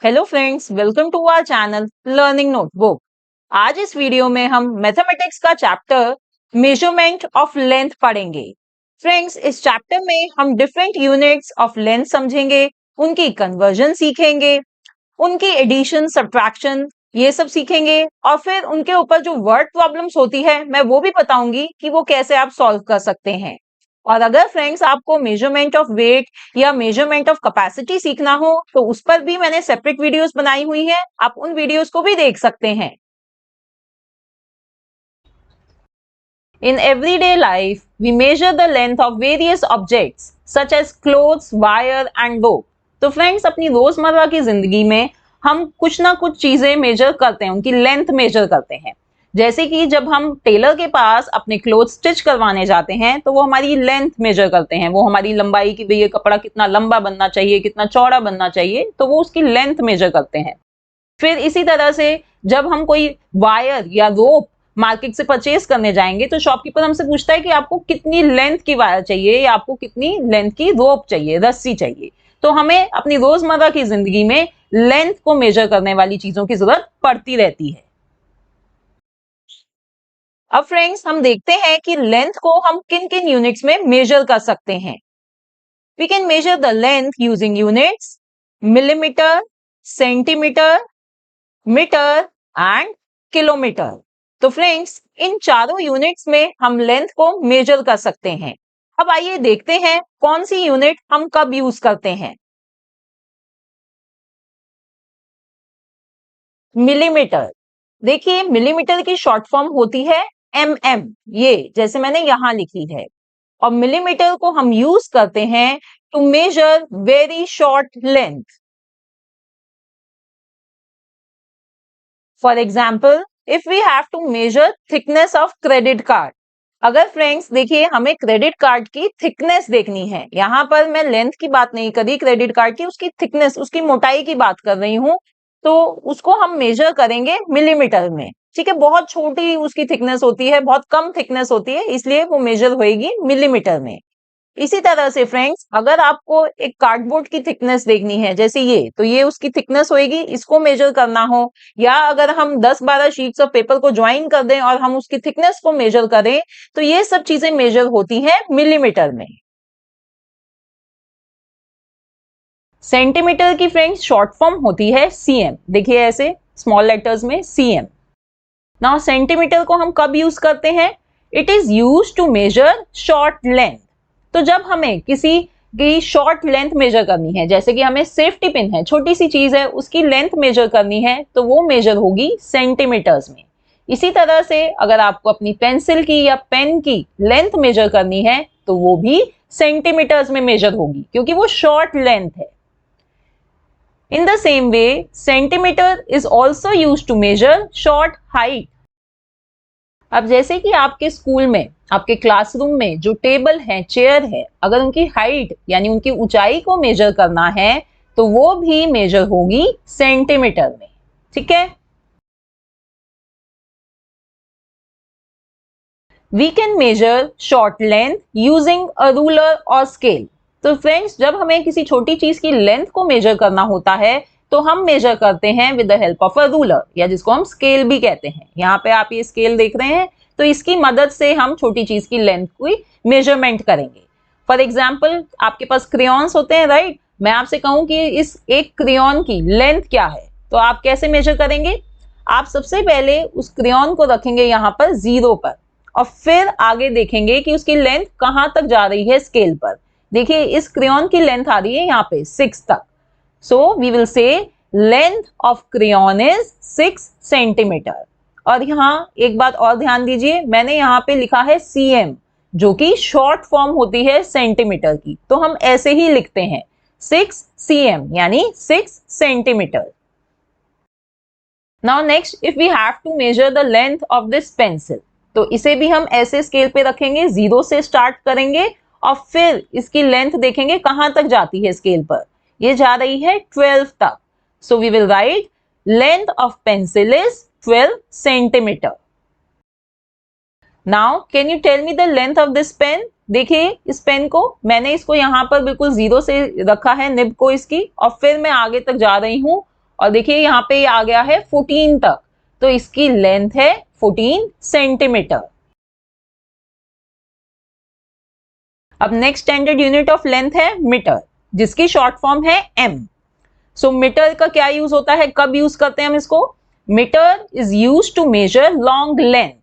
Hello friends, welcome to our channel Learning Notebook. आज इस video में हम मैथमेटिक्स का चैप्टर मेजरमेंट ऑफ लेंथ पढ़ेंगे। फ्रेंड्स, इस चैप्टर में हम डिफरेंट यूनिट्स ऑफ लेंथ समझेंगे, उनकी कन्वर्जन सीखेंगे, उनकी एडिशन सब्ट्रैक्शन ये सब सीखेंगे और फिर उनके ऊपर जो वर्ड प्रॉब्लम्स होती है मैं वो भी बताऊंगी कि वो कैसे आप सॉल्व कर सकते हैं। और अगर फ्रेंड्स आपको मेजरमेंट ऑफ वेट या मेजरमेंट ऑफ कैपेसिटी सीखना हो तो उस पर भी मैंने सेपरेट वीडियोस बनाई हुई हैं, आप उन वीडियोस को भी देख सकते हैं। In everyday life, we measure the length of various objects such as clothes, wire and rope. तो फ्रेंड्स अपनी रोजमर्रा की जिंदगी में हम कुछ ना कुछ चीजें मेजर करते हैं, उनकी लेंथ मेजर करते हैं। जैसे कि जब हम टेलर के पास अपने क्लोथ स्टिच करवाने जाते हैं तो वो हमारी लेंथ मेजर करते हैं, वो हमारी लंबाई की भाई ये कपड़ा कितना लंबा बनना चाहिए, कितना चौड़ा बनना चाहिए, तो वो उसकी लेंथ मेजर करते हैं। फिर इसी तरह से जब हम कोई वायर या रोप मार्केट से परचेज करने जाएंगे तो शॉपकीपर हमसे पूछता है कि आपको कितनी लेंथ की वायर चाहिए या आपको कितनी लेंथ की रोप चाहिए, रस्सी चाहिए। तो हमें अपनी रोजमर्रा की जिंदगी में लेंथ को मेजर करने वाली चीजों की जरूरत पड़ती रहती है। अब फ्रेंड्स हम देखते हैं कि लेंथ को हम किन किन यूनिट्स में मेजर कर सकते हैं। We can measure the length using units millimetre, centimetre, metre and kilometre. तो फ्रेंड्स इन चारों यूनिट्स में हम लेंथ को मेजर कर सकते हैं। अब आइए देखते हैं कौन सी यूनिट हम कब यूज करते हैं। मिलीमीटर। देखिए मिलीमीटर की शॉर्ट फॉर्म होती है mm, ये जैसे मैंने यहां लिखी है। और मिलीमीटर को हम यूज करते हैं to measure very short length. For example if we have to measure thickness of credit card. अगर फ्रेंड्स देखिए हमें क्रेडिट कार्ड की थिकनेस देखनी है, यहां पर मैं लेंथ की बात नहीं करी, क्रेडिट कार्ड की उसकी थिकनेस, उसकी मोटाई की बात कर रही हूं, तो उसको हम मेजर करेंगे मिलीमीटर में। ठीक है, बहुत छोटी उसकी थिकनेस होती है, बहुत कम थिकनेस होती है, इसलिए वो मेजर होएगी मिलीमीटर में। इसी तरह से फ्रेंड्स अगर आपको एक कार्डबोर्ड की थिकनेस देखनी है जैसे ये, तो ये उसकी थिकनेस होएगी, इसको मेजर करना हो, या अगर हम 10-12 शीट्स ऑफ पेपर को ज्वाइन कर दें और हम उसकी थिकनेस को मेजर करें तो ये सब चीजें मेजर होती हैं मिलीमीटर में। सेंटीमीटर की फ्रेंड्स शॉर्ट फॉर्म होती है सीएम। देखिए ऐसे स्मॉल लेटर्स में सीएम। नाउ सेंटीमीटर को हम कब यूज करते हैं? It is use to measure short length. तो जब हमें किसी की शॉर्ट लेंथ मेजर करनी है, जैसे कि हमें सेफ्टी पिन है, छोटी सी चीज है, उसकी लेंथ मेजर करनी है तो वो मेजर होगी सेंटीमीटर्स में। इसी तरह से अगर आपको अपनी पेंसिल की या पेन की लेंथ मेजर करनी है तो वो भी सेंटीमीटर्स में मेजर होगी क्योंकि वो शॉर्ट लेंथ है। In the same way centimetre is also use to measure short height. अब जैसे कि आपके स्कूल में, आपके क्लासरूम में जो टेबल है, चेयर है, अगर उनकी हाइट यानी उनकी ऊंचाई को मेजर करना है तो वो भी मेजर होगी सेंटीमीटर में। ठीक है, we can measure short length using a ruler और स्केल। तो फ्रेंड्स जब हमें किसी छोटी चीज की लेंथ को मेजर करना होता है तो हम मेजर करते हैं with the help of a ruler, या जिसको हम स्केल भी कहते हैं। यहाँ पे आप ये स्केल देख रहे हैं, तो इसकी मदद से हम छोटी चीज की लेंथ की मेजरमेंट करेंगे। फॉर एग्जाम्पल आपके पास क्रेयॉन्स होते हैं, राइट? मैं आपसे कहूं कि इस एक क्रेयॉन की लेंथ क्या है, तो आप कैसे मेजर करेंगे? आप सबसे पहले उस क्रेयॉन को रखेंगे यहाँ पर 0 पर और फिर आगे देखेंगे कि उसकी लेंथ कहां तक जा रही है स्केल पर। देखिए इस क्रेयॉन की लेंथ आ रही है यहाँ पे 6 तक। So we will say length of crayon is 6 centimetre. और यहाँ एक बात और ध्यान दीजिए, मैंने यहाँ पे लिखा है cm जो कि शॉर्ट फॉर्म होती है सेंटीमीटर की, तो हम ऐसे ही लिखते हैं 6 cm यानी 6 centimetre. Now next if we have to measure the length of this pencil, तो इसे भी हम ऐसे स्केल पे रखेंगे, 0 से स्टार्ट करेंगे और फिर इसकी लेंथ देखेंगे कहां तक जाती है स्केल पर। ये जा रही है 12 तक। So we will write length of pencil is 12 centimetre. Now can you tell me the length of this pen? देखिए इस पेन को मैंने इसको यहां पर बिल्कुल 0 से रखा है, निब को इसकी, और फिर मैं आगे तक जा रही हूं और देखिए यहाँ पे ये आ गया है 14 तक, तो इसकी लेंथ है 14 सेंटीमीटर। अब next standard unit of length है मीटर, जिसकी शॉर्ट फॉर्म है एम। सो मीटर का क्या यूज होता है, कब यूज करते हैं हम इसको? Metre is use to measure long length.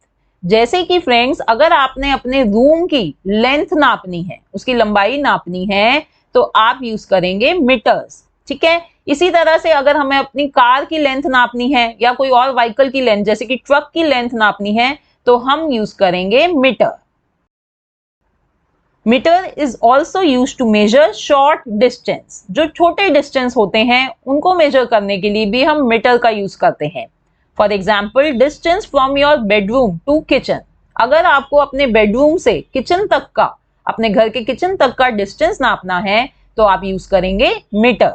जैसे कि फ्रेंड्स, अगर आपने अपने रूम की लेंथ नापनी है, उसकी लंबाई नापनी है, तो आप यूज करेंगे मीटर्स। ठीक है, इसी तरह से अगर हमें अपनी कार की लेंथ नापनी है या कोई और व्हीकल की लेंथ जैसे कि ट्रक की लेंथ नापनी है, तो हम यूज करेंगे metre. Metre is also use to measure short distance. जो छोटे डिस्टेंस होते हैं उनको मेजर करने के लिए भी हम मीटर का यूज करते हैं। For example, distance from your bedroom to kitchen. अगर आपको अपने बेडरूम से किचन तक का, अपने घर के किचन तक का डिस्टेंस नापना है, तो आप यूज करेंगे metre.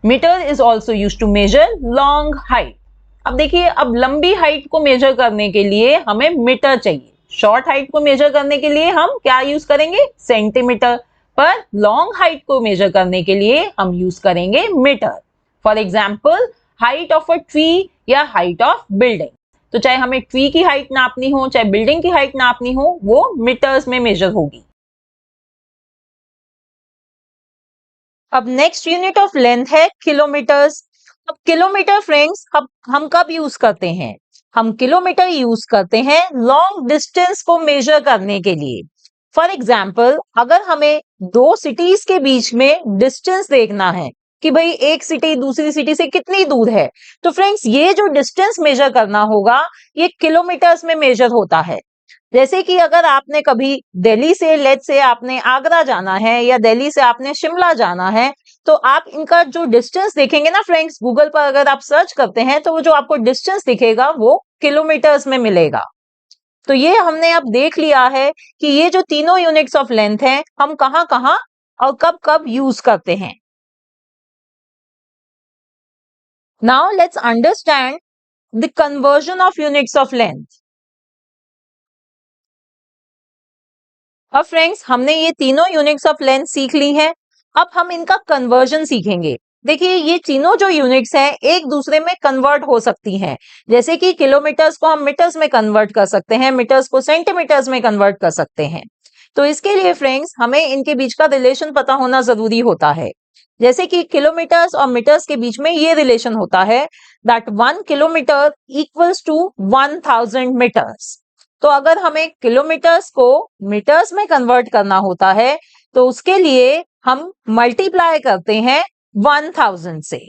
Metre is also use to measure long height. अब देखिए, अब लंबी हाइट को मेजर करने के लिए हमें मीटर चाहिए। शॉर्ट हाइट को मेजर करने के लिए हम क्या यूज करेंगे? सेंटीमीटर। पर लॉन्ग हाइट को मेजर करने के लिए हम यूज करेंगे metre. For example, height of a tree या हाइट ऑफ बिल्डिंग। तो चाहे हमें ट्री की हाइट नापनी हो, चाहे बिल्डिंग की हाइट नापनी हो, वो मीटर्स में मेजर होगी। अब नेक्स्ट यूनिट ऑफ लेंथ है किलोमीटर्स। अब किलोमीटर फ्रेंड्स हम कब यूज करते हैं? हम किलोमीटर यूज करते हैं लॉन्ग डिस्टेंस को मेजर करने के लिए। फॉर एग्जाम्पल, अगर हमें दो सिटीज के बीच में डिस्टेंस देखना है कि भाई एक सिटी दूसरी सिटी से कितनी दूर है, तो फ्रेंड्स ये जो डिस्टेंस मेजर करना होगा, ये किलोमीटर्स में मेजर होता है। जैसे कि अगर आपने कभी दिल्ली से, लेट्स से आपने आगरा जाना है या दिल्ली से आपने शिमला जाना है, तो आप इनका जो डिस्टेंस देखेंगे ना फ्रेंड्स, गूगल पर अगर आप सर्च करते हैं तो वो जो आपको डिस्टेंस दिखेगा वो किलोमीटर्स में मिलेगा। तो ये हमने अब देख लिया है कि ये जो तीनों यूनिट्स ऑफ लेंथ हैं, हम कहां कहां और कब कब यूज करते हैं। Now let's understand the conversion of units of length. अब फ्रेंड्स, हमने ये तीनों यूनिट्स ऑफ लेंथ सीख ली हैं। अब हम इनका कन्वर्जन सीखेंगे। देखिए, ये तीनों जो यूनिट्स हैं एक दूसरे में कन्वर्ट हो सकती हैं। जैसे कि किलोमीटर्स को हम मीटर्स में कन्वर्ट कर सकते हैं, मीटर्स को सेंटीमीटर्स में कन्वर्ट कर सकते हैं। तो इसके लिए फ्रेंड्स, हमें इनके बीच का रिलेशन पता होना जरूरी होता है। जैसे कि किलोमीटर्स और मीटर्स के बीच में ये रिलेशन होता है that 1 kilometre equals to 1000 metres. तो अगर हमें किलोमीटर्स को मीटर्स में कन्वर्ट करना होता है, तो उसके लिए हम मल्टीप्लाई करते हैं 1000 से।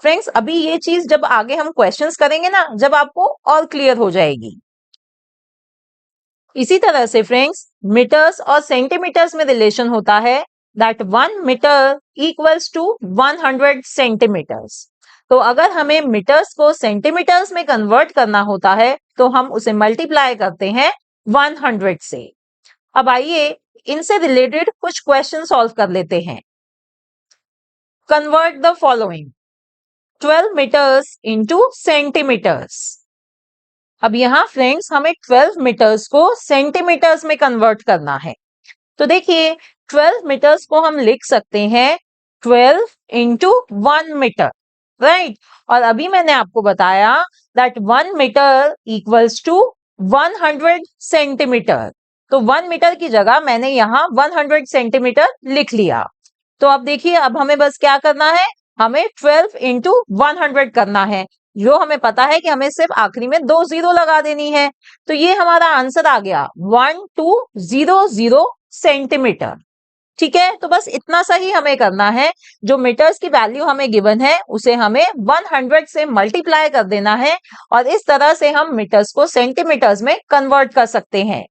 फ्रेंड्स, अभी ये चीज जब आगे हम क्वेश्चंस करेंगे ना, जब आपको और क्लियर हो जाएगी। इसी तरह से फ्रेंड्स, मीटर्स और सेंटीमीटर्स में रिलेशन होता है that 1 metre equals to 100 centimetres. तो अगर हमें मीटर्स को सेंटीमीटर्स में कन्वर्ट करना होता है, तो हम उसे मल्टीप्लाई करते हैं 100 से। अब आइए इनसे रिलेटेड कुछ क्वेश्चन सॉल्व कर लेते हैं। Convert the following: 12 metres into centimetres. अब यहां फ्रेंड्स, हमें 12 मीटर्स को सेंटीमीटर्स में कन्वर्ट करना है। तो देखिए, 12 मीटर्स को हम लिख सकते हैं 12 इंटू 1 मीटर, राइट। और अभी मैंने आपको बताया that 1 metre equals to 100 centimetre. तो 1 मीटर की जगह मैंने यहां 100 सेंटीमीटर लिख लिया। तो अब देखिए, अब हमें बस क्या करना है, हमें 12 इंटू 100 करना है। जो हमें पता है कि हमें सिर्फ आखिरी में 2 जीरो लगा देनी है। तो ये हमारा आंसर आ गया 1200 सेंटीमीटर। ठीक है, तो बस इतना सा ही हमें करना है। जो मीटर्स की वैल्यू हमें गिवन है, उसे हमें 100 से मल्टीप्लाई कर देना है, और इस तरह से हम मीटर्स को सेंटीमीटर्स में कन्वर्ट कर सकते हैं।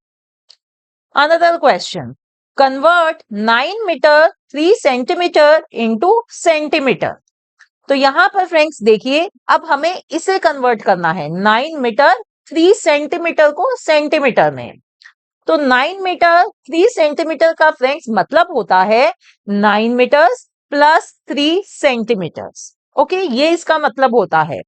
Another question: convert 9 metre 3 centimetre into centimetre. तो यहां पर फ्रेंड्स देखिए, अब हमें इसे कन्वर्ट करना है 9 मीटर 3 सेंटीमीटर को सेंटीमीटर में। तो 9 मीटर 3 सेंटीमीटर का फ्रेंड्स मतलब होता है 9 मीटर्स प्लस 3 सेंटीमीटर्स। ओके, ये इसका मतलब होता है।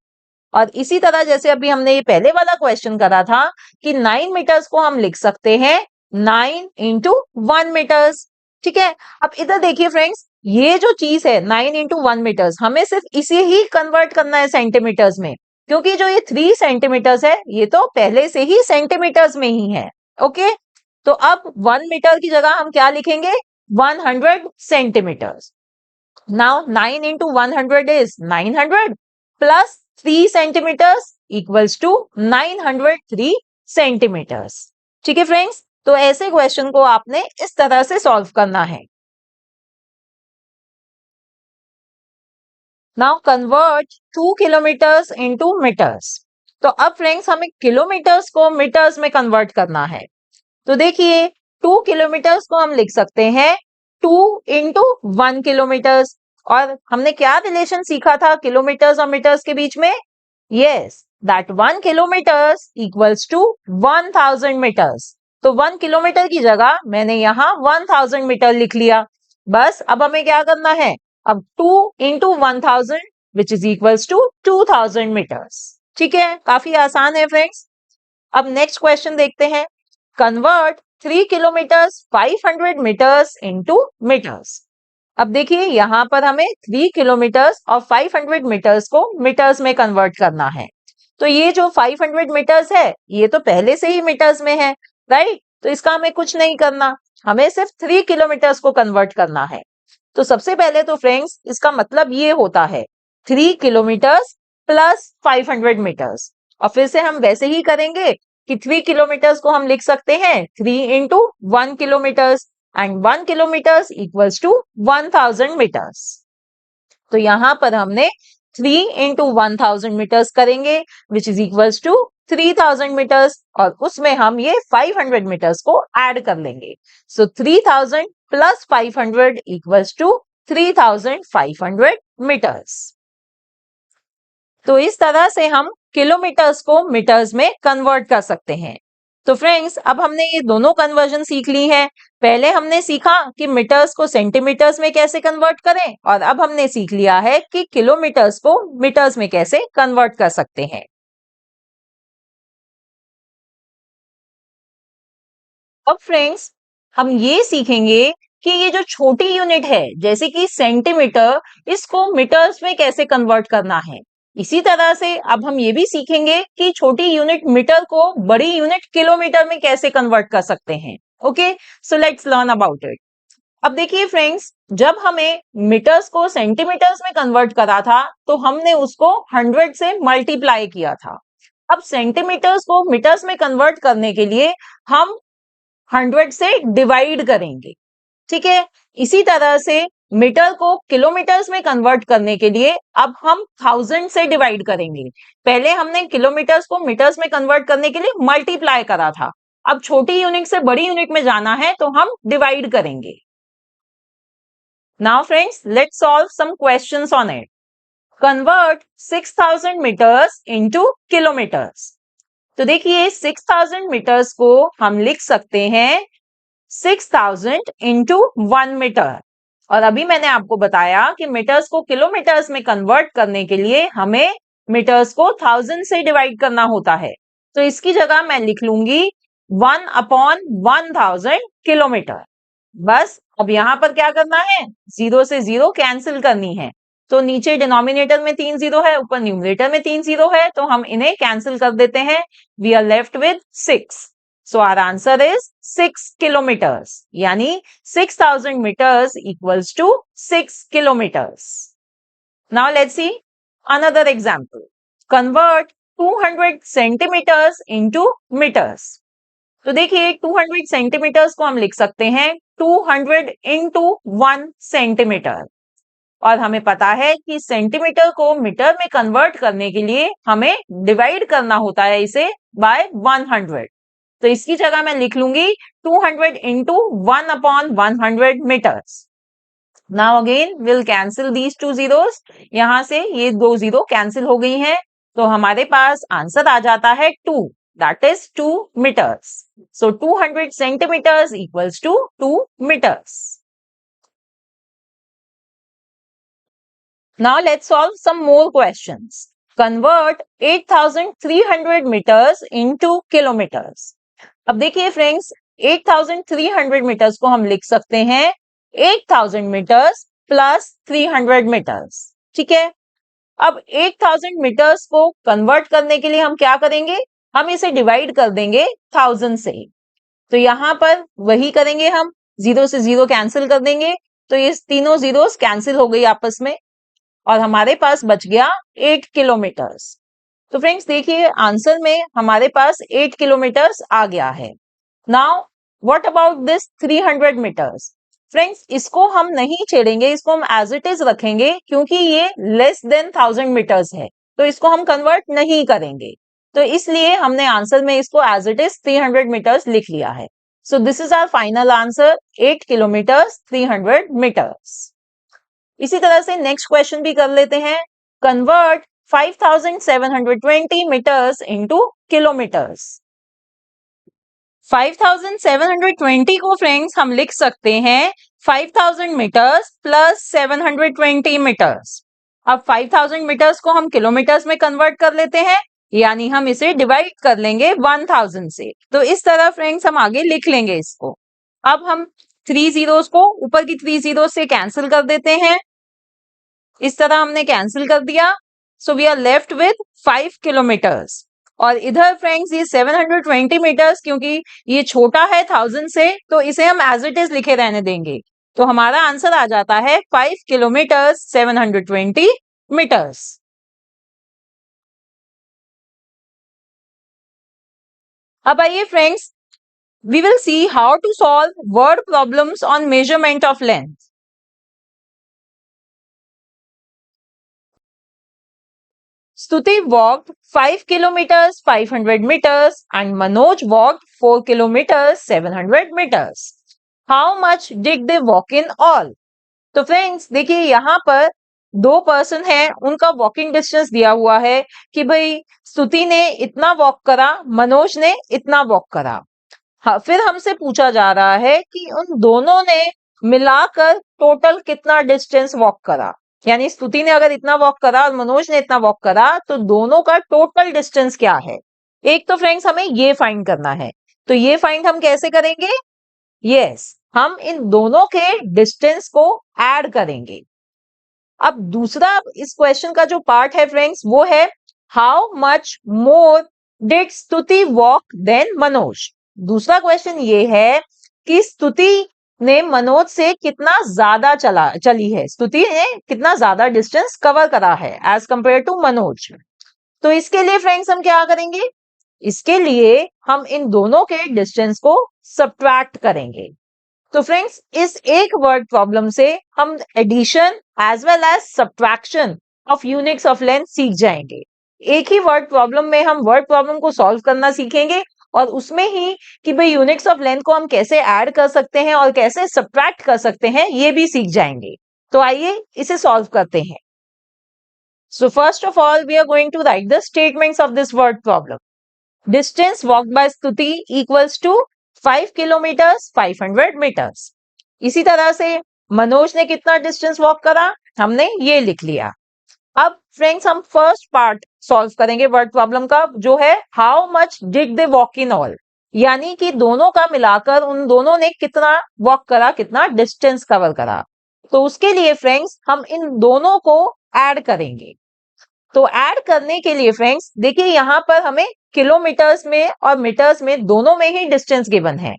और इसी तरह जैसे अभी हमने ये पहले वाला क्वेश्चन करा था कि 9 मीटर्स को हम लिख सकते हैं 9 इंटू 1 मीटर्स। ठीक है, अब इधर देखिए फ्रेंड्स, ये जो चीज है 9 इंटू 1 मीटर्स, हमें सिर्फ इसे ही कन्वर्ट करना है सेंटीमीटर्स में, क्योंकि जो ये 3 सेंटीमीटर्स है ये तो पहले से ही सेंटीमीटर्स में ही है। ओके, तो अब 1 मीटर की जगह हम क्या लिखेंगे, 100 centimetres. Now 9 into 100 is 900 plus 3 centimetres equals to 903 centimetres. ठीक है फ्रेंड्स, तो ऐसे क्वेश्चन को आपने इस तरह से सॉल्व करना है। Now convert 2 kilometres into metres. तो अब फ्रेंड्स हमें किलोमीटर्स को मीटर्स में कन्वर्ट करना है। तो देखिए 2 किलोमीटर्स को हम लिख सकते हैं 2 इंटू 1 किलोमीटर्स। और हमने क्या रिलेशन सीखा था किलोमीटर्स और मीटर्स के बीच में? Yes, that 1 kilometres equals to 1000 metres. तो 1 किलोमीटर की जगह मैंने यहाँ 1000 मीटर लिख लिया। बस अब हमें क्या करना है, अब 2 into 1000 which is equals to 2000 metres. ठीक है, काफी आसान है फ्रेंड्स। अब नेक्स्ट क्वेश्चन देखते हैं। Convert 3 kilometres 500 metres into metres. अब देखिए यहां पर हमें 3 किलोमीटर्स और 500 मीटर्स को मीटर्स में कन्वर्ट करना है। तो ये जो 500 मीटर्स है ये तो पहले से ही मीटर्स में है, राइट? तो इसका हमें कुछ नहीं करना, हमें सिर्फ 3 किलोमीटर्स को कन्वर्ट करना है। तो सबसे पहले तो फ्रेंड्स इसका मतलब ये होता है 3 किलोमीटर्स प्लस 500 मीटर्स। और फिर से हम वैसे ही करेंगे कि 3 किलोमीटर्स को हम लिख सकते हैं 3 into 1 kilometres and 1 kilometres equals to 1000 metres. तो यहां पर हमने 3 इंटू 1000 मीटर्स करेंगे which is equals to 3000 metres, और उसमें हम ये 500 मीटर्स को ऐड कर लेंगे। सो 3000 प्लस 500 इक्वल्स टू 3500 मीटर्स। तो इस तरह से हम किलोमीटर्स को मीटर्स में कन्वर्ट कर सकते हैं। तो फ्रेंड्स अब हमने ये दोनों कन्वर्जन सीख ली है। पहले हमने सीखा कि मीटर्स को सेंटीमीटर्स में कैसे कन्वर्ट करें, और अब हमने सीख लिया है कि किलोमीटर्स को मीटर्स में कैसे कन्वर्ट कर सकते हैं। अब फ्रेंड्स हम ये सीखेंगे कि ये जो छोटी यूनिट है जैसे कि सेंटीमीटर, इसको मीटर्स में कैसे कन्वर्ट करना है। इसी तरह से अब हम ये भी सीखेंगे कि छोटी यूनिट मीटर को बड़ी यूनिट किलोमीटर में कैसे कन्वर्ट कर सकते हैं। Okay, so let's learn about it. अब देखिए फ्रेंड्स, जब हमें मीटर्स को सेंटीमीटर्स में कन्वर्ट करा था तो हमने उसको 100 से मल्टीप्लाई किया था। अब सेंटीमीटर्स को मीटर्स में कन्वर्ट करने के लिए हम 100 से डिवाइड करेंगे। ठीक है, इसी तरह से मीटर को किलोमीटर्स में कन्वर्ट करने के लिए अब हम 1000 से डिवाइड करेंगे। पहले हमने किलोमीटर्स को मीटर्स में कन्वर्ट करने के लिए मल्टीप्लाई करा था, अब छोटी यूनिट से बड़ी यूनिट में जाना है तो हम डिवाइड करेंगे। Now friends let's solve some questions on it. Convert 6000 metres into kilometres. तो देखिए 6000 मीटर्स को हम लिख सकते हैं 6000 इंटू 1 मीटर। और अभी मैंने आपको बताया कि मीटर्स को किलोमीटर्स में कन्वर्ट करने के लिए हमें मीटर्स को 1000 से डिवाइड करना होता है। तो इसकी जगह मैं लिख लूंगी 1 अपॉन 1000 किलोमीटर। बस अब यहां पर क्या करना है, जीरो से जीरो कैंसिल करनी है। तो नीचे डिनोमिनेटर में 3 जीरो है, ऊपर न्यूमरेटर में 3 जीरो है, तो हम इन्हें कैंसिल कर देते हैं। We are left with 6। So our answer is 6 kilometers. यानी 6000 meters equals to 6 kilometers. Now let's see another example. Convert 200 centimeters into meters. तो देखिए 200 सेंटीमीटर्स को हम लिख सकते हैं 200 into 1 सेंटीमीटर। और हमें पता है कि सेंटीमीटर को मीटर में कन्वर्ट करने के लिए हमें डिवाइड करना होता है इसे बाय 100। तो इसकी जगह मैं लिख लूंगी 200 into 1 upon 100 metres. Now again will cancel these 2 zeros. यहां से ये 2 जीरो कैंसिल हो गई हैं, तो हमारे पास आंसर आ जाता है 2, that is 2 metres. So 200 centimetres equals to 2 metres. Now let's solve some more questions. Convert 8300 metres into kilometres. अब देखिए फ्रेंड्स 8300 मीटर्स को हम लिख सकते हैं 8000 मीटर्स प्लस 300 मीटर्स। ठीक है, अब 8000 मीटर्स को कन्वर्ट करने के लिए हम क्या करेंगे, हम इसे डिवाइड कर देंगे 1000 से। तो यहां पर वही करेंगे, हम जीरो से जीरो कैंसिल कर देंगे, तो ये तीनों जीरोस कैंसिल हो गई आपस में और हमारे पास बच गया 8 किलोमीटर्स। तो फ्रेंड्स देखिए आंसर में हमारे पास 8 किलोमीटर्स आ गया है। Now what about this 300 metres? Friends इसको हम नहीं छेड़ेंगे, इसको हम एज इट इज रखेंगे क्योंकि ये लेस देन 1000 मीटर्स है, तो इसको हम कन्वर्ट नहीं करेंगे। तो इसलिए हमने आंसर में इसको एज इट इज 300 मीटर्स लिख लिया है। So this is our final answer, 8 kilometres 300 metres. इसी तरह से नेक्स्ट क्वेश्चन भी कर लेते हैं। Convert 5720 metres into kilometres. 5720 को फ्रेंड्स हम लिख सकते हैं 5000 मीटर्स प्लस 720 मीटर्स। अब 5000 मीटर्स को हम किलोमीटर्स में कन्वर्ट कर लेते हैं, यानी हम इसे डिवाइड कर लेंगे 1000 से। तो इस तरह फ्रेंड्स हम आगे लिख लेंगे इसको। अब हम 3 जीरोस को ऊपर की 3 जीरो से कैंसिल कर देते हैं, इस तरह हमने कैंसिल कर दिया। So we are left with 5 kilometres. और इधर फ्रेंड्स ये 720 मीटर्स, क्योंकि ये छोटा है 1000 से, तो इसे हम एज इट इज लिखे रहने देंगे। तो हमारा आंसर आ जाता है 5 किलोमीटर्स 720 मीटर्स। अब आइए friends, we will see how to solve word problems on measurement of length. Stuti walked 5 kilometers 500 meters and Manoj walked 4 kilometers 700 meters. How much did they walk in all? तो friends देखिए यहाँ पर दो person हैं, उनका walking distance दिया हुआ है कि भाई स्तुति ने इतना वॉक करा, मनोज ने इतना वॉक करा। हाँ, फिर हमसे पूछा जा रहा है कि उन दोनों ने मिलाकर टोटल कितना डिस्टेंस वॉक करा, यानी स्तुति ने अगर इतना वॉक करा और मनोज ने इतना वॉक करा तो दोनों का टोटल डिस्टेंस क्या है। एक तो फ्रेंड्स हमें ये फाइंड करना है, तो ये फाइंड हम कैसे करेंगे? यस, हम इन दोनों के डिस्टेंस को ऐड करेंगे। अब दूसरा इस क्वेश्चन का जो पार्ट है फ्रेंड्स वो है how much more did Stuti walk than Manoj. दूसरा क्वेश्चन ये है कि स्तुति ने मनोज से कितना ज्यादा चली है, स्तुति ने कितना ज्यादा डिस्टेंस कवर करा है एज कंपेयर टू मनोज। तो इसके लिए फ्रेंड्स हम क्या करेंगे, इसके लिए हम इन दोनों के डिस्टेंस को सब्ट्रैक्ट करेंगे। तो फ्रेंड्स इस एक वर्ड प्रॉब्लम से हम addition as well as subtraction of units of length सीख जाएंगे। एक ही वर्ड प्रॉब्लम में हम वर्ड प्रॉब्लम को सॉल्व करना सीखेंगे और उसमें ही कि भाई यूनिट्स ऑफ लेंथ को हम कैसे ऐड कर सकते हैं और कैसे सब्ट्रैक्ट कर सकते हैं ये भी सीख जाएंगे। तो आइए इसे सॉल्व करते हैं। So first of all we are going to write the statements of this word problem. Distance walked by Stuti equals to 5 kilometres 500 metres. इसी तरह से मनोज ने कितना डिस्टेंस वॉक करा, हमने ये लिख लिया। अब फ्रेंड्स हम फर्स्ट पार्ट सॉल्व करेंगे वर्ड प्रॉब्लम का, जो है how much did they walk in all, यानी कि दोनों का मिलाकर उन दोनों ने कितना वॉक करा, कितना डिस्टेंस कवर करा। तो उसके लिए फ्रेंड्स हम इन दोनों को ऐड करेंगे। तो ऐड करने के लिए फ्रेंड्स देखिए यहाँ पर हमें किलोमीटर्स में और मीटर्स में दोनों में ही डिस्टेंस गिवन है,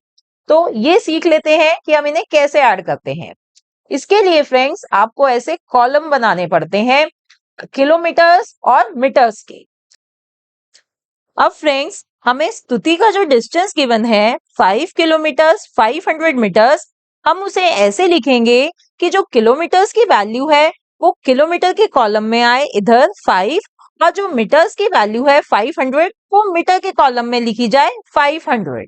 तो ये सीख लेते हैं कि हम इन्हें कैसे ऐड करते हैं। इसके लिए फ्रेंड्स आपको ऐसे कॉलम बनाने पड़ते हैं किलोमीटर्स और मीटर्स के। अब फ्रेंड्स हमें स्तुति का जो डिस्टेंस गिवन है 5 किलोमीटर्स 500 मीटर्स, हम उसे ऐसे लिखेंगे कि जो किलोमीटर्स की वैल्यू है वो किलोमीटर के कॉलम में आए इधर 5, और जो मीटर्स की वैल्यू है 500 वो मीटर के कॉलम में लिखी जाए 500।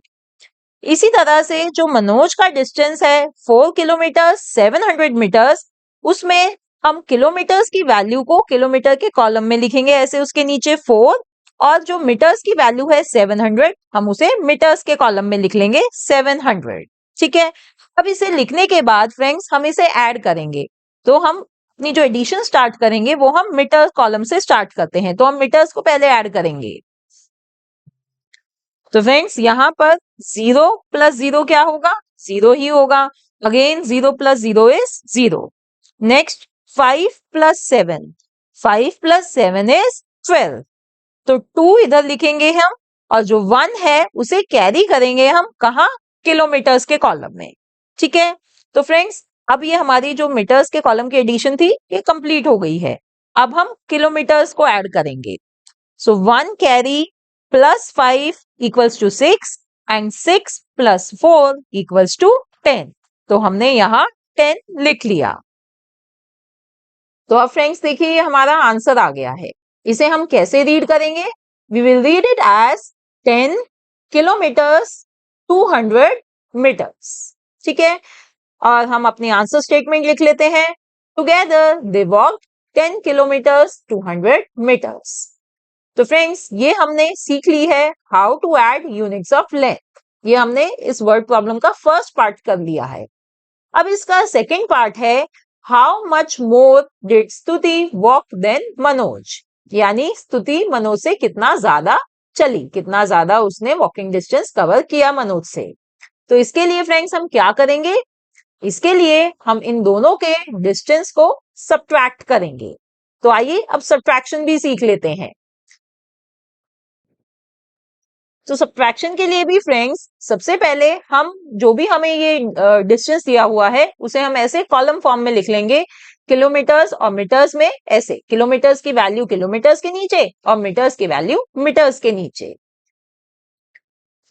इसी तरह से जो मनोज का डिस्टेंस है 4 किलोमीटर्स 700 मीटर्स, उसमें हम किलोमीटर्स की वैल्यू को किलोमीटर के कॉलम में लिखेंगे ऐसे उसके नीचे 4, और जो मीटर्स की वैल्यू है 700 हम उसे मीटर्स के कॉलम में लिख लेंगे 700। ठीक है, अब इसे लिखने के बाद फ्रेंड्स हम इसे ऐड करेंगे। तो हम अपनी जो एडिशन स्टार्ट करेंगे वो हम मीटर कॉलम से स्टार्ट करते हैं, तो हम मीटर्स को पहले ऐड करेंगे। तो फ्रेंड्स यहाँ पर 0 प्लस 0 क्या होगा, 0 ही होगा। Again 0 plus 0 is 0। Next 5 plus 7, 5 plus 7 is 12, तो 2 इधर लिखेंगे हम और जो 1 है उसे कैरी करेंगे हम कहा, किलोमीटर्स के कॉलम में। ठीक है, तो फ्रेंड्स अब ये हमारी जो मीटर्स के कॉलम की एडिशन थी ये कंप्लीट हो गई है। अब हम किलोमीटर्स को ऐड करेंगे। So 1 carry plus 5 equals to 6 and 6 plus 4 equals to 10, तो हमने यहाँ 10 लिख लिया। तो अब फ्रेंड्स देखिए ये हमारा आंसर आ गया है। इसे हम कैसे रीड करेंगे? We will read it as 10 kilometres 200 metres. ठीक है, और हम अपनी आंसर स्टेटमेंट लिख लेते हैं। Together they walked 10 kilometres 200 metres. तो फ्रेंड्स ये हमने सीख ली है how to add units of length. ये हमने इस वर्ड प्रॉब्लम का फर्स्ट पार्ट कर लिया है। अब इसका सेकेंड पार्ट है how much more did Stuti walk than Manoj, यानी स्तुति मनोज से कितना ज्यादा चली, कितना ज्यादा उसने वॉकिंग डिस्टेंस कवर किया मनोज से। तो इसके लिए फ्रेंड्स हम क्या करेंगे? इसके लिए हम इन दोनों के डिस्टेंस को सब्ट्रैक्ट करेंगे। तो आइए अब सब्ट्रैक्शन भी सीख लेते हैं। तो सब्ट्रैक्शन के लिए भी फ्रेंड्स सबसे पहले हम जो भी हमें ये डिस्टेंस दिया हुआ है उसे हम ऐसे कॉलम फॉर्म में लिख लेंगे, किलोमीटर्स और मीटर्स में ऐसे, किलोमीटर्स की वैल्यू किलोमीटर्स के नीचे और मीटर्स की वैल्यू मीटर्स के नीचे।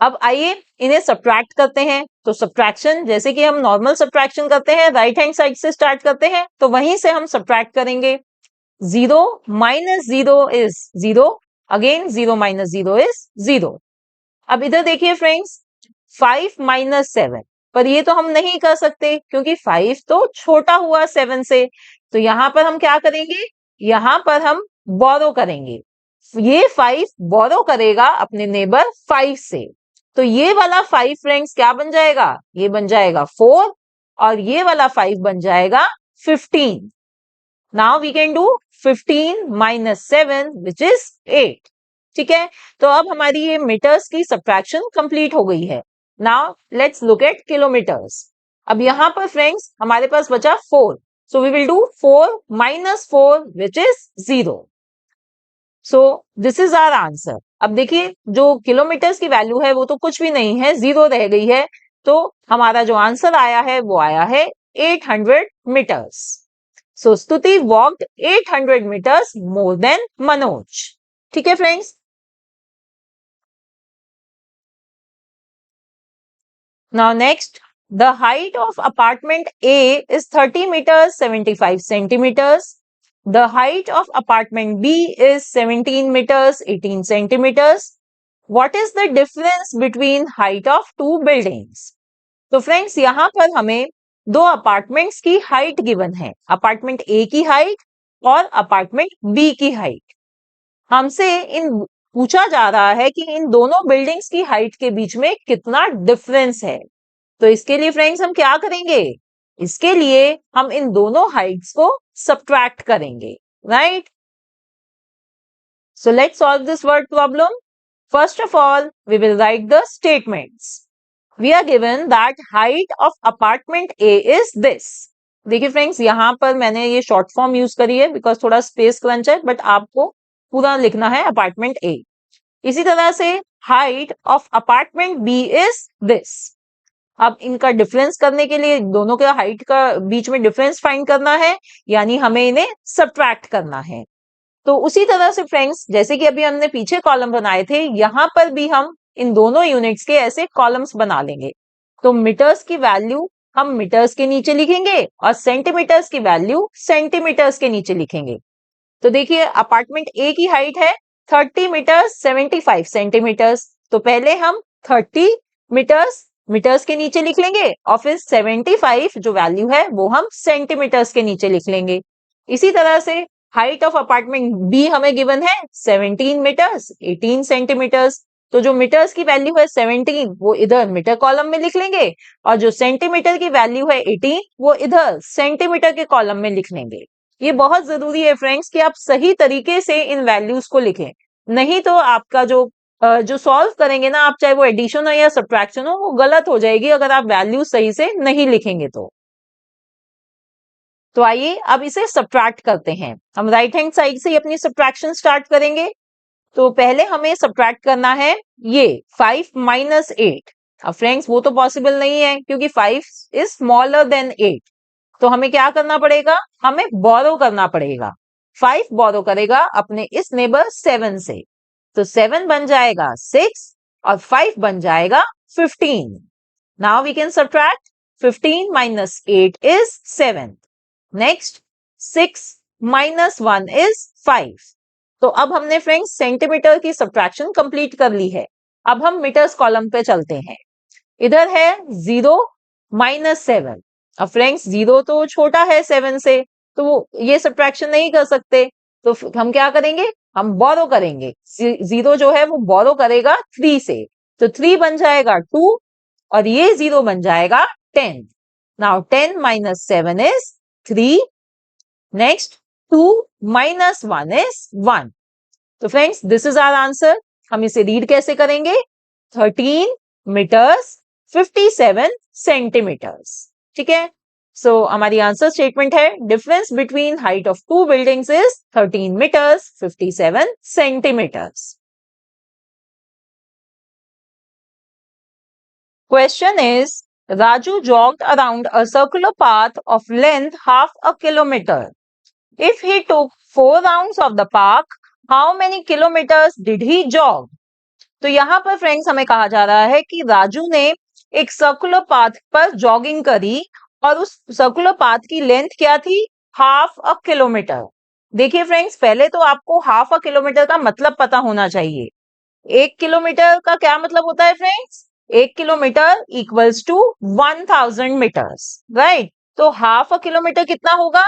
अब आइए इन्हें सब्ट्रैक्ट करते हैं। तो सब्ट्रैक्शन जैसे कि हम नॉर्मल सब्ट्रैक्शन करते हैं, राइट हैंड साइड से स्टार्ट करते हैं, तो वहीं से हम सब्ट्रैक्ट करेंगे। 0 minus 0 is 0, again 0 minus 0 is 0। अब इधर देखिए फ्रेंड्स 5 माइनस 7, पर ये तो हम नहीं कर सकते क्योंकि 5 तो छोटा हुआ 7 से। तो यहां पर हम क्या करेंगे? यहां पर हम बोरो करेंगे। ये 5 बोरो करेगा अपने नेबर 5 से, तो ये वाला 5 फ्रेंड्स क्या बन जाएगा? ये बन जाएगा 4 और ये वाला 5 बन जाएगा 15। Now we can do 15 minus 7 which is 8। ठीक है, तो अब हमारी ये मीटर्स की सब्ट्रैक्शन कंप्लीट हो गई है। Now let's look at kilometres. अब यहां पर फ्रेंड्स हमारे पास बचा 4, so we will do 4 minus 4 which is 0। So this is our answer. अब देखिए जो किलोमीटर्स की वैल्यू है वो तो कुछ भी नहीं है, 0 रह गई है, तो हमारा जो आंसर आया है वो आया है 800 metres. So Stuti walked 800 metres more than Manoj. ठीक है friends. Now next, the height of apartment A is 30 meters 75 centimeters. The height of apartment B is 17 meters 18 centimeters. What is the difference between height of two buildings? तो friends यहां पर हमें दो apartments की height given है, apartment ए की height और apartment B की हाइट। हमसे इन पूछा जा रहा है कि इन दोनों बिल्डिंग्स की हाइट के बीच में कितना डिफरेंस है। तो इसके लिए फ्रेंड्स हम क्या करेंगे? इसके लिए हम इन दोनों हाइट्स को सब्ट्रैक्ट करेंगे, right? So let's solve this word problem. First of all we will write the statements. We are given that height of apartment A is this. देखिए फ्रेंड्स यहां पर मैंने ये शॉर्ट फॉर्म यूज करी है because थोड़ा space crunch है, but आपको पूरा लिखना है अपार्टमेंट ए। इसी तरह से height of apartment B is this. अब इनका डिफरेंस करने के लिए दोनों के हाइट का बीच में डिफरेंस फाइंड करना है, यानी हमें इन्हें सब्ट्रैक्ट करना है। तो उसी तरह से फ्रेंड्स जैसे कि अभी हमने पीछे कॉलम बनाए थे, यहां पर भी हम इन दोनों यूनिट्स के ऐसे कॉलम्स बना लेंगे। तो मीटर्स की वैल्यू हम मीटर्स के नीचे लिखेंगे और सेंटीमीटर्स की वैल्यू सेंटीमीटर्स के नीचे लिखेंगे। तो देखिए अपार्टमेंट ए की हाइट है 30 मीटर 75 सेंटीमीटर्स, तो पहले हम 30 मीटर्स मीटर्स के नीचे लिख लेंगे और फिर 75 जो वैल्यू है वो हम सेंटीमीटर्स के नीचे लिख लेंगे। इसी तरह से हाइट ऑफ अपार्टमेंट बी हमें गिवन है 17 मीटर्स 18 सेंटीमीटर्स, तो जो मीटर्स की वैल्यू है 17 वो इधर मीटर कॉलम में लिख लेंगे और जो सेंटीमीटर की वैल्यू है 18 वो इधर सेंटीमीटर के कॉलम में लिख लेंगे। ये बहुत जरूरी है फ्रेंड्स कि आप सही तरीके से इन वैल्यूज को लिखें, नहीं तो आपका जो सॉल्व करेंगे ना आप, चाहे वो एडिशन हो या सब्ट्रैक्शन हो, वो गलत हो जाएगी अगर आप वैल्यू सही से नहीं लिखेंगे तो। तो आइए अब इसे सब्ट्रैक्ट करते हैं। हम राइट हैंड साइड से अपनी सब्ट्रैक्शन स्टार्ट करेंगे। तो पहले हमें सब्ट्रैक्ट करना है ये 5 माइनस 8। अब फ्रेंड्स वो तो पॉसिबल नहीं है क्योंकि 5 इज स्मॉलर देन 8। तो हमें क्या करना पड़ेगा, हमें बोरो करना पड़ेगा। 5 बोरो करेगा अपने इस नेबर 7 से, तो 7 बन जाएगा 6 और 5 बन जाएगा 15। Now we can subtract 15 minus 8 is 7। Next 6 minus 1 is 5। तो अब हमने फ्रेंड्स सेंटीमीटर की सब्ट्रैक्शन कंप्लीट कर ली है। अब हम मीटर्स कॉलम पे चलते हैं। इधर है 0 माइनस 7। अब फ्रेंड्स 0 तो छोटा है 7 से, तो ये सब्ट्रैक्शन नहीं कर सकते। तो हम क्या करेंगे, हम बोरो करेंगे। 0 जो है वो बोरो करेगा 3 से, तो 3 बन जाएगा 2 और ये 0 बन जाएगा 10। Now 10 minus 7 is 3। Next 2 minus 1 is 1। तो friends this is our answer. हम इसे रीड कैसे करेंगे, 13 मीटर्स 57 सेंटीमीटर्स। ठीक है, सो हमारी आंसर स्टेटमेंट है difference between height of two buildings is 13 metres 57 centimetres. Question is, Raju jogged around a circular path of length half a kilometer. If he took 4 rounds of the park, how many kilometers did he jog? तो यहाँ पर friends हमें कहा जा रहा है कि राजू ने एक सर्कुलर पाथ पर जॉगिंग करी और उस सर्कुलर पाथ की लेंथ क्या थी, हाफ अ किलोमीटर। देखिए फ्रेंड्स, पहले तो आपको हाफ अ किलोमीटर का मतलब पता होना चाहिए। 1 किलोमीटर का क्या मतलब होता है friends, 1 kilometre equals to 1000 metres, right. तो हाफ अ किलोमीटर कितना होगा,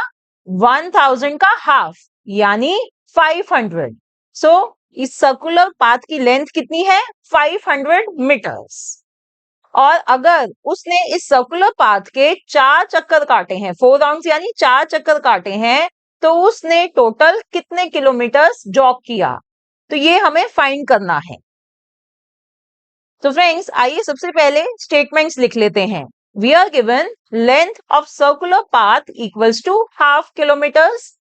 1000 का हाफ यानी 500। सो इस सर्कुलर पाथ की लेंथ कितनी है, 500 मीटर्स। और अगर उसने इस सर्कुलर पाथ के 4 चक्कर काटे हैं, 4 राउंड्स यानी 4 चक्कर काटे हैं, तो उसने टोटल कितने किलोमीटर्स जॉग किया, तो ये हमें फाइंड करना है। तो फ्रेंड्स आइए सबसे पहले स्टेटमेंट्स लिख लेते हैं। We are given length of circular path equals to half kilometres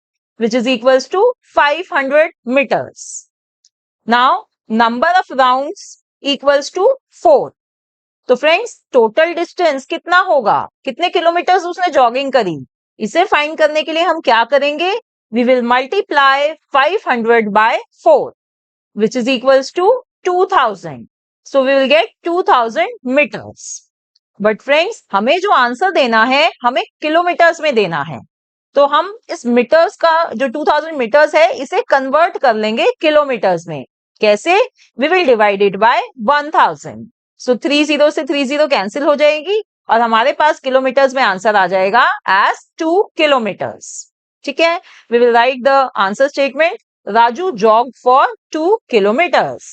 which is equals to 500 metres. Now number of rounds equals to 4। तो फ्रेंड्स टोटल डिस्टेंस कितना होगा, कितने किलोमीटर्स उसने जॉगिंग करी, इसे फाइंड करने के लिए हम क्या करेंगे, we will multiply 500 by 4 which is equals to 2000. So we will get 2000 meters. But friends, हमें जो आंसर देना है हमें किलोमीटर्स में देना है। तो हम इस मीटर्स का जो 2000 मीटर्स है इसे कन्वर्ट कर लेंगे किलोमीटर्स में। कैसे, we will divide it by 1000. So 30 से 30 कैंसिल हो जाएगी और हमारे पास किलोमीटर्स में आंसर आ जाएगा as 2 किलोमीटर्स। ठीक है, we will write the answer statement. Raju jogged for 2 kilometers.